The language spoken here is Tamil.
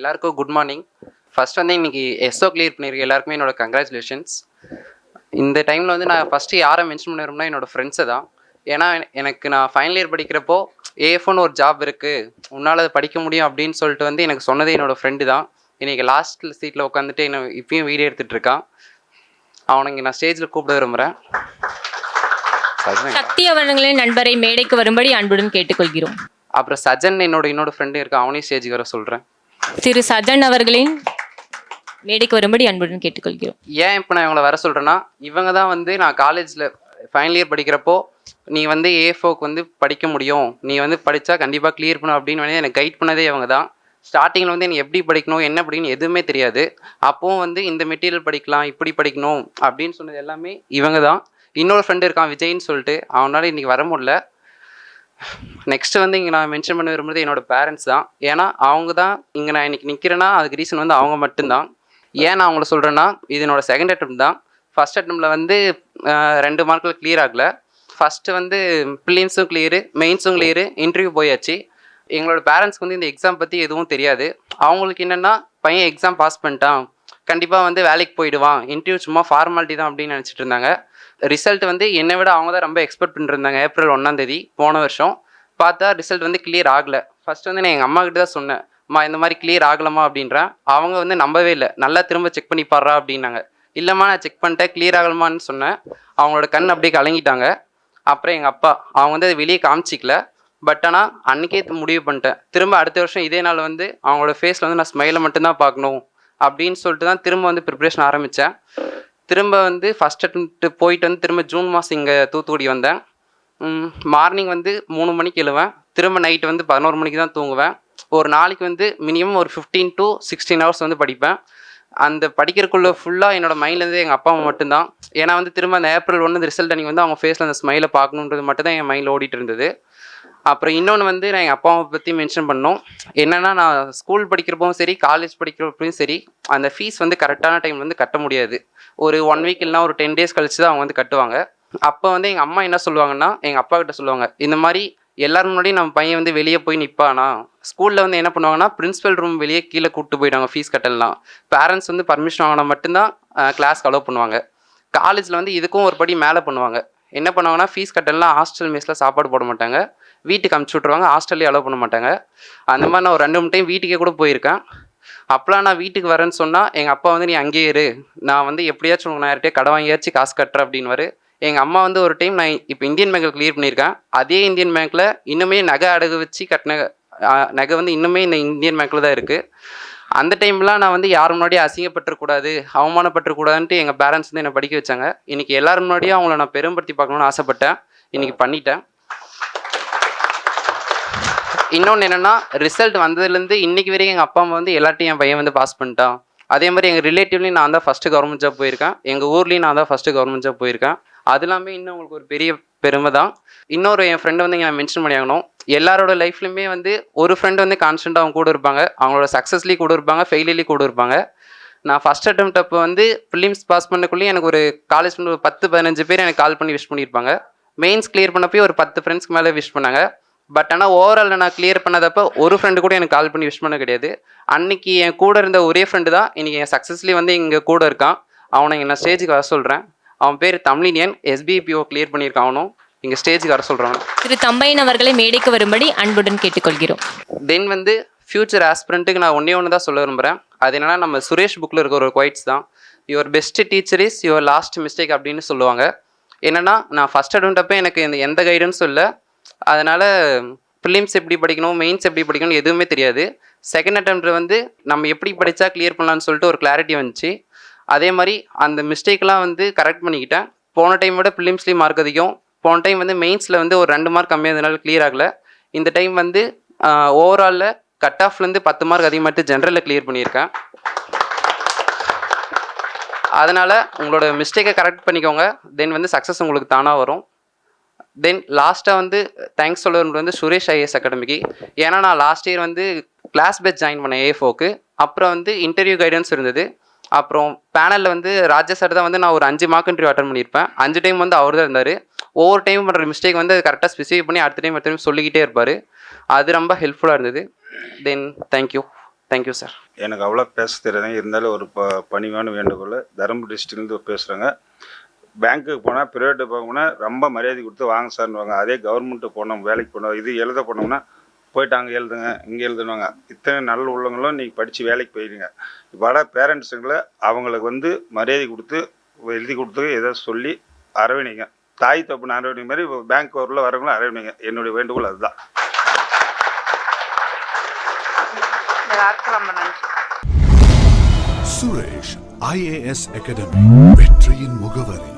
எல்லாருக்கும் குட் மார்னிங். ஃபர்ஸ்ட் வந்து இன்னைக்கு எஸ்ஓ கிளியர் பண்ணியிருக்க எல்லாருக்குமே என்னோட கங்க்ராச்சுலேஷன்ஸ். இந்த டைமில் வந்து நான் ஃபஸ்ட்டு யாரை மென்ஷன் பண்ணிருந்தேன்னா என்னோட ஃப்ரெண்ட்ஸை தான். ஏன்னா எனக்கு நான் ஃபைனல் இயர் படிக்கிறப்போ ஏஎஃப்னு ஒரு ஜாப் இருக்குது, உன்னால் அதை படிக்க முடியும் அப்படின்னு சொல்லிட்டு வந்து எனக்கு சொன்னதே என்னோட ஃப்ரெண்டு தான். இன்றைக்கி லாஸ்ட் சீட்டில் உட்காந்துட்டு என்ன இப்பயும் வீடியோ எடுத்துகிட்டு இருக்கான். அவனுக்கு நான் ஸ்டேஜில் கூப்பிட விரும்புகிறேன். சக்தி அவர்களின் நண்பரை மேடைக்கு வரும்படி அன்புடன் கேட்டுக்கொள்கிறோம். அப்புறம் சஜன் இன்னொரு ஃப்ரெண்டு இருக்கான், அவனையும் ஸ்டேஜுக்கு வர சொல்கிறேன். திரு சஜன் அவர்களின் மேடைக்கு வரும்படி அன்புடன் கேட்டுக்கொள்கிறோம். ஏன் இப்போ நான் இவங்களை வர சொல்கிறேன்னா, இவங்க தான் வந்து நான் காலேஜில் ஃபைனல் இயர் படிக்கிறப்போ நீ வந்து ஏஎஃப்ஓக்கு வந்து படிக்க முடியும், நீ வந்து படித்தா கண்டிப்பாக கிளியர் பண்ணும் அப்படின்னு வந்து எனக்கு கைட் பண்ணதே இவங்க தான். ஸ்டார்டிங்கில் வந்து எனக்கு எப்படி படிக்கணும் என்ன படிக்கணும் எதுவுமே தெரியாது. அப்போவும் வந்து இந்த மெட்டீரியல் படிக்கலாம், இப்படி படிக்கணும் அப்படின்னு சொன்னது எல்லாமே இவங்க தான். இன்னொரு ஃப்ரெண்டு இருக்கான் விஜய்ன்னு சொல்லிட்டு, அவனால் இன்றைக்கி வர முடியல. நெக்ஸ்ட்டு வந்து இங்கே நான் மென்ஷன் பண்ண விரும்புறது என்னோடய பேரண்ட்ஸ் தான். ஏன்னா அவங்க தான் இங்கே நான் இன்றைக்கி நிற்கிறேன்னா அதுக்கு ரீசன் வந்து அவங்க மட்டும்தான். ஏன் நான் அவங்கள சொல்கிறேன்னா, இது என்னோடய செகண்ட் அட்டெம்ப்ட் தான். ஃபஸ்ட் அட்டெம்ப்டில் வந்து 2 மார்க்கில் கிளியர் ஆகலை. ஃபஸ்ட்டு வந்து ப்ரிலிம்ஸும் கிளியரு, மெயின்ஸும் கிளியரு, இன்டர்வியூ போயாச்சு. எங்களோட பேரண்ட்ஸ்க்கு வந்து இந்த எக்ஸாம் பற்றி எதுவும் தெரியாது. அவங்களுக்கு என்னென்னா, பையன் எக்ஸாம் பாஸ் பண்ணிட்டான், கண்டிப்பாக வந்து வேலைக்கு போயிடுவான், இன்டர்வியூ சும்மா ஃபார்மாலிட்டி தான் அப்படின்னு நினச்சிட்டு இருந்தாங்க. ரிசல்ட் வந்து என்னை விட அவங்க தான் ரொம்ப எக்ஸ்பெக்ட் பண்ணிருந்தாங்க. ஏப்ரல் 1 போன வருஷம் பார்த்தா ரிசல்ட் வந்து கிளியர் ஆகலை. ஃபஸ்ட் வந்து நான் எங்கள் அம்மா கிட்ட தான் சொன்னேன், அம்மா இந்த மாதிரி கிளியர் ஆகலாமா அப்படின்றேன். அவங்க வந்து நம்பவே இல்லை, நல்லா திரும்ப செக் பண்ணி பாடுறா அப்படின்னாங்க. இல்லைம்மா நான் செக் பண்ணிட்டேன், கிளியர் ஆகலாமான்னு சொன்னேன். அவங்களோட கண் அப்படியே கலங்கிட்டாங்க. அப்புறம் எங்கள் அப்பா அவங்க வந்து அதை வெளியே காமிச்சிக்கல. பட் ஆனால் அன்றைக்கே முடிவு பண்ணிட்டேன், திரும்ப அடுத்த வருஷம் இதே நாள் வந்து அவங்களோட ஃபேஸில் வந்து நான் ஸ்மைலை மட்டும்தான் பார்க்கணும் அப்படின்னு சொல்லிட்டு தான் திரும்ப வந்து ப்ரிப்ரேஷன் ஆரம்பித்தேன். திரும்ப வந்து ஃபஸ்ட் அட்டெம்ப்ட் போயிட்டு வந்து திரும்ப ஜூன் மாதம் இங்கே தூத்துக்குடி வந்தேன். மார்னிங் வந்து 3 மணிக்கு எழுவேன், திரும்ப நைட்டு வந்து 11 மணிக்கு தான் தூங்குவேன். ஒரு நாளைக்கு வந்து மினிமம் ஒரு 15 to 16 ஹவர்ஸ் வந்து படிப்பேன். அந்த படிக்கிறதுக்குள்ளே ஃபுல்லாக என்னோடய மைண்ட்லேருந்து எங்கள் அப்பா அம்மா மட்டும்தான். ஏன்னா வந்து திரும்ப அந்த ஏப்ரல் 1 ரிசல்ட் அன்றைக்கி வந்து அவங்க ஃபேஸில் அந்த ஸ்மைலை பார்க்கணுன்றது மட்டும் தான் என் மைண்டில் ஓடிட்டு இருந்தது. அப்புறம் இன்னொன்று வந்து நான் எங்கள் அப்பா அம்மா பற்றி மென்ஷன் பண்ணோம். என்னென்னா, நான் ஸ்கூல் படிக்கிறப்பவும் சரி காலேஜ் படிக்கிறப்பவும் சரி அந்த ஃபீஸ் வந்து கரெக்டான டைம் வந்து கட்ட முடியாது. ஒரு 1 வீக் இல்லைனா ஒரு 10 days கழிச்சு தான் அவங்க வந்து கட்டுவாங்க. அப்போ வந்து எங்கள் அம்மா என்ன சொல்லுவாங்கன்னா, எங்கள் அப்பா கிட்ட சொல்லுவாங்க, இந்த மாதிரி எல்லாரும் முன்னாடி நம்ம பையன் வந்து வெளியே போய் நிற்பானா. ஸ்கூலில் வந்து என்ன பண்ணுவாங்கன்னா, பிரின்ஸிபல் ரூம் வெளியே கீழே கூப்பிட்டு போயிடுவாங்க ஃபீஸ் கட்டலாம். பேரண்ட்ஸ் வந்து பர்மிஷன் வாங்கினா மட்டும்தான் கிளாஸ்க்கு அலோவ் பண்ணுவாங்க. காலேஜில் வந்து இதுக்கும் ஒரு படி மேலே பண்ணுவாங்க. என்ன பண்ணுவாங்கன்னா, ஃபீஸ் கட்டலாம் ஹாஸ்டல் மெஸ்ஸில் சாப்பாடு போட மாட்டாங்க, வீட்டுக்கு அனுப்பிச்சி விட்ருவாங்க, ஹாஸ்டல்லே அலோவ் பண்ண மாட்டாங்க. அந்த மாதிரி நான் ஒரு 2-3 டைம் வீட்டுக்கே கூட போயிருக்கேன். அப்போலாம் நான் வீட்டுக்கு வரேன்னு சொன்னால் எங்கள் அப்பா வந்து நீ அங்கேயே இரு, நான் வந்து எப்படியாச்சும் நான் யார்கிட்டயே கடை வாங்கியாச்சும் காசு கட்டுறேன் அப்படின்வாரு. எங்கள் அம்மா வந்து ஒரு டைம் நான் இப்போ இந்தியன் பேங்க்கில் கிளியர் பண்ணியிருக்கேன், அதே இந்தியன் பேங்க்கில் இன்னுமே நகை அடகு வச்சு கட்டின நகை வந்து இன்னுமே இந்த இந்தியன் பேங்க்கில் தான் இருக்குது. அந்த டைம்லாம் நான் வந்து யார் முன்னாடியும் அசிங்கப்பட்டுறக்கூடாது, அவமானப்பட்டுறக்கூடாதுன்ட்டு எங்கள் பேரண்ட்ஸ் வந்து என்னை படிக்க வச்சாங்க. இன்றைக்கி எல்லாரும் முன்னாடியும் அவங்கள நான் பெரும்படுத்தி பார்க்கணுன்னு ஆசைப்பட்டேன், இன்றைக்கி பண்ணிட்டேன். இன்னொன்று என்னென்னா, ரிசல்ட் வந்ததுலேருந்து இன்றைக்கி வரைக்கும் எங்கள் அப்பா அம்மா வந்து எல்லாத்தையும் என் பையன் வந்து பாஸ் பண்ணிட்டான். அதே மாதிரி எங்கள் ரிலேட்டிவ்லேயும் நான் தான் ஃபஸ்ட்டு கவர்மெண்ட் ஜாப் போயிருக்கேன், எங்கள் ஊர்லேயும் நான் தான் ஃபஸ்ட்டு கவர்மெண்ட் ஜாப் போயிருக்கேன். அது எல்லாமே இன்னும் உங்களுக்கு ஒரு பெரிய பெருமை தான். இன்னொரு என் ஃப்ரெண்டு வந்து நான் மென்ஷன் பண்ணி ஆகணும். எல்லாரோட லைஃப்லையுமே வந்து ஒரு ஃப்ரெண்டு வந்து கான்ஸ்டண்ட்டாக அவங்க கூட இருப்பாங்க, அவங்களோட சக்ஸஸ்லேயும் கூட இருப்பாங்க, ஃபெயிலியர்லேயும் கூட இருப்பாங்க. நான் ஃபஸ்ட் அட்டெம்ப்ட் அப்போ வந்து ப்ரிலிம்ஸ் பாஸ் பண்ணக்குள்ளேயே எனக்கு ஒரு காலேஜ் ஃப்ரெண்டு ஒரு 10-15 பேர் எனக்கு கால் பண்ணி விஷ் பண்ணியிருப்பாங்க. மெயின்ஸ் கிளியர் பண்ணப்போ ஒரு 10 ஃப்ரெண்ட்ஸ்க்கு மேலே விஷ் பண்ணாங்க. பட் ஆனால் ஓவரால் நான் கிளியர் பண்ணதப்போ ஒரு ஃப்ரெண்டு கூட எனக்கு கால் பண்ணி விஷ் பண்ண கிடையாது. அன்றைக்கி என் கூட இருந்த ஒரே ஃப்ரெண்டு தான் இன்றைக்கி என் சக்ஸஸ்லேயே வந்து இங்கே கூட இருக்கான். அவனை இங்கே நான் ஸ்டேஜுக்கு வர சொல்கிறேன். அவன் பேர் தமிழினியன், SBPO கிளியர் பண்ணியிருக்கான். அவனும் இங்கே ஸ்டேஜுக்கு வர சொல்கிறான். திரு தம்பையன் அவர்களை மேடைக்கு வரும்படி அன்புடன் கேட்டுக்கொள்கிறோம். தென் வந்து ஃப்யூச்சர் ஆஸ்பிரண்ட்டுக்கு நான் ஒன்று தான் சொல்ல விரும்புகிறேன். அது என்னென்னா, நம்ம சுரேஷ் புக்கில் இருக்க ஒரு குவைட்ஸ் தான், your best teacher is your last mistake அப்படின்னு சொல்லுவாங்க. என்னென்னா, நான் ஃபஸ்ட் அட்டெம்ப்ட் அப்போ எனக்கு எந்த கைடன்ஸும் இல்லை, அதனால் ப்ரிலிம்ஸ் எப்படி படிக்கணும், மெயின்ஸ் எப்படி படிக்கணும் எதுவுமே தெரியாது. செகண்ட் அட்டெம்ப்ட் வந்து நம்ம எப்படி படித்தா கிளியர் பண்ணலான்னு சொல்லிட்டு ஒரு கிளாரிட்டி வந்துச்சு. அதே மாதிரி அந்த மிஸ்டேக்லாம் வந்து கரெக்ட் பண்ணிக்கிட்டேன். போன டைம் விட ப்ரிலிம்ஸ்லேயும் மார்க் அதிகம், போன டைம் வந்து மெயின்ஸில் வந்து ஒரு 2 மார்க் கம்மியானதுனால கிளியர் ஆகலை. இந்த டைம் வந்து ஓவராலில் கட் ஆஃப்லேருந்து 10 மார்க் அதிகமாகிட்டு ஜென்ரலில் கிளியர் பண்ணியிருக்கேன். அதனால் உங்களோட மிஸ்டேக்கை கரெக்ட் பண்ணிக்கோங்க, தென் வந்து சக்ஸஸ் உங்களுக்கு தானாக வரும். தென் லாஸ்ட்டாக வந்து தேங்க்ஸ் சொல்கிறது வந்து சுரேஷ் IAS அகாடமிக்கு. ஏன்னா நான் லாஸ்ட் இயர் வந்து கிளாஸ் பேட்ச் ஜாயின் பண்ணேன் AFOக்கு. அப்புறம் வந்து இன்டர்வியூ கைடன்ஸ் இருந்தது. அப்புறம் பேனலில் வந்து ராஜா சார் தான் வந்து நான் ஒரு 5 மார்க் இன்டர்வியூ அட்டன் பண்ணியிருப்பேன். 5 டைம் வந்து அவர் தான் இருந்தார். ஒவ்வொரு டைம் பண்ணுற மிஸ்டேக் வந்து கரெக்டாக ஸ்பெசிஃபை பண்ணி அடுத்த டைம் சொல்லிக்கிட்டே இருப்பார். அது ரொம்ப ஹெல்ப்ஃபுல்லாக இருந்தது. தென் தேங்க்யூ. Thank you sir. எனக்கு அவ்வளோ பேச தெரியாதுங்க, இருந்தாலும் ஒரு பணிவான வேண்டுகோள். தருமபுரி டிஸ்ட்ரிக்ட்லேருந்து பேசுகிறேங்க. பேங்க்குக்கு போனால், ப்ரைவேட்டுக்கு போனால் ரொம்ப மரியாதை கொடுத்து வாங்க சார்னுவாங்க. அதே கவர்மெண்ட்டு போனோம், வேலைக்கு போனோம், இது எழுத போனோம்னா போயிட்டு அங்கே எழுதுங்க, இங்கே எழுதுனுவாங்க. இத்தனை நல்ல உள்ளவங்களும் நீங்கள் படித்து வேலைக்கு போயிடுங்க. வர பேரண்ட்ஸுங்களை அவங்களுக்கு மரியாதை கொடுத்து எழுதி கொடுத்து ஏதோ சொல்லி அரவணைங்க. தாய் தப்புன்னு அரவணை மாதிரி பேங்க் ஊரில் வரவங்களும் அரவணைங்க. என்னுடைய வேண்டுகோள் அதுதான். சுரேஷ் IAS அகாடமி, வெற்றியின் முகவரி.